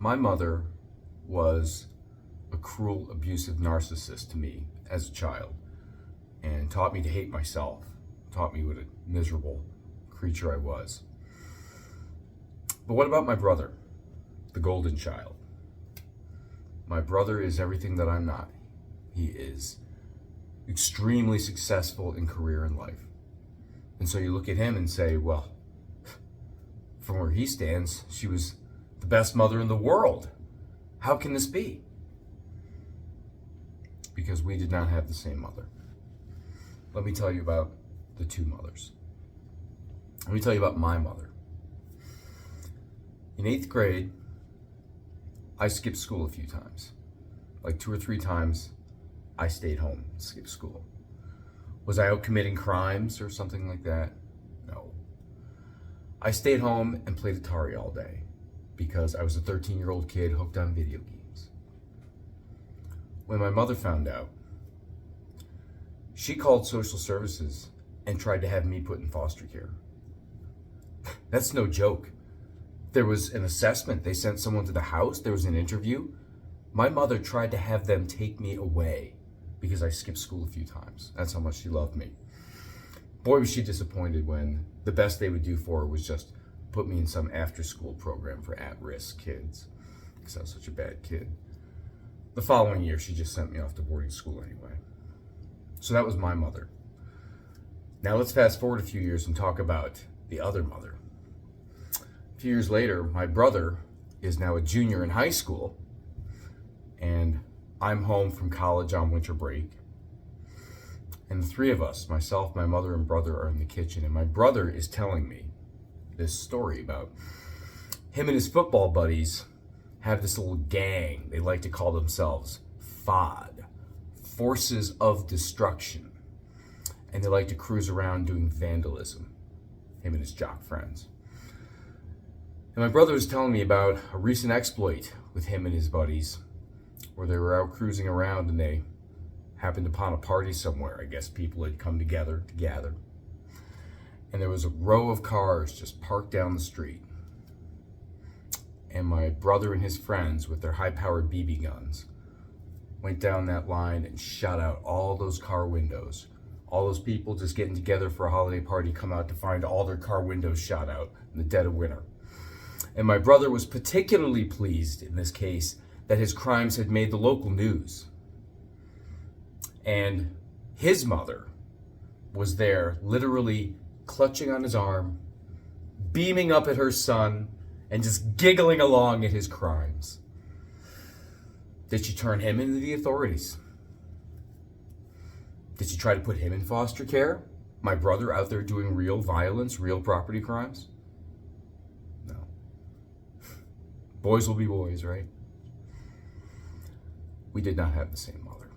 My mother was a cruel, abusive narcissist to me as a child and taught me to hate myself, taught me what a miserable creature I was. But what about my brother, the golden child? My brother is everything that I'm not. He is extremely successful in career and life. And so you look at him and say, well, from where he stands, she was the best mother in the world. How can this be? Because we did not have the same mother. Let me tell you about the two mothers. Let me tell you about my mother. In 8th grade, I skipped school a few times. Like 2 or 3 times, I stayed home and skipped school. Was I out committing crimes or something like that? No. I stayed home and played Atari all day because I was a 13-year-old kid hooked on video games. When my mother found out, she called social services and tried to have me put in foster care. That's no joke. There was an assessment. They sent someone to the house. There was an interview. My mother tried to have them take me away because I skipped school a few times. That's how much she loved me. Boy, was she disappointed when the best they would do for her was just put me in some after-school program for at-risk kids because I was such a bad kid. The following year, she just sent me off to boarding school anyway. So that was my mother. Now let's fast forward a few years and talk about the other mother. A few years later, my brother is now a junior in high school, and I'm home from college on winter break. And the three of us, myself, my mother, and brother, are in the kitchen. And my brother is telling me this story about him and his football buddies have this little gang. They like to call themselves FOD, Forces of Destruction. And they like to cruise around doing vandalism, him and his jock friends. And my brother was telling me about a recent exploit with him and his buddies where they were out cruising around and they happened upon a party somewhere. I guess people had come together to gather. And there was a row of cars just parked down the street. And my brother and his friends with their high-powered BB guns went down that line and shot out all those car windows. All those people just getting together for a holiday party come out to find all their car windows shot out in the dead of winter. And my brother was particularly pleased in this case that his crimes had made the local news. And his mother was there, literally clutching on his arm, beaming up at her son, and just giggling along at his crimes. Did she turn him into the authorities? Did she try to put him in foster care? My brother out there doing real violence, real property crimes? No. Boys will be boys, right? We did not have the same mother.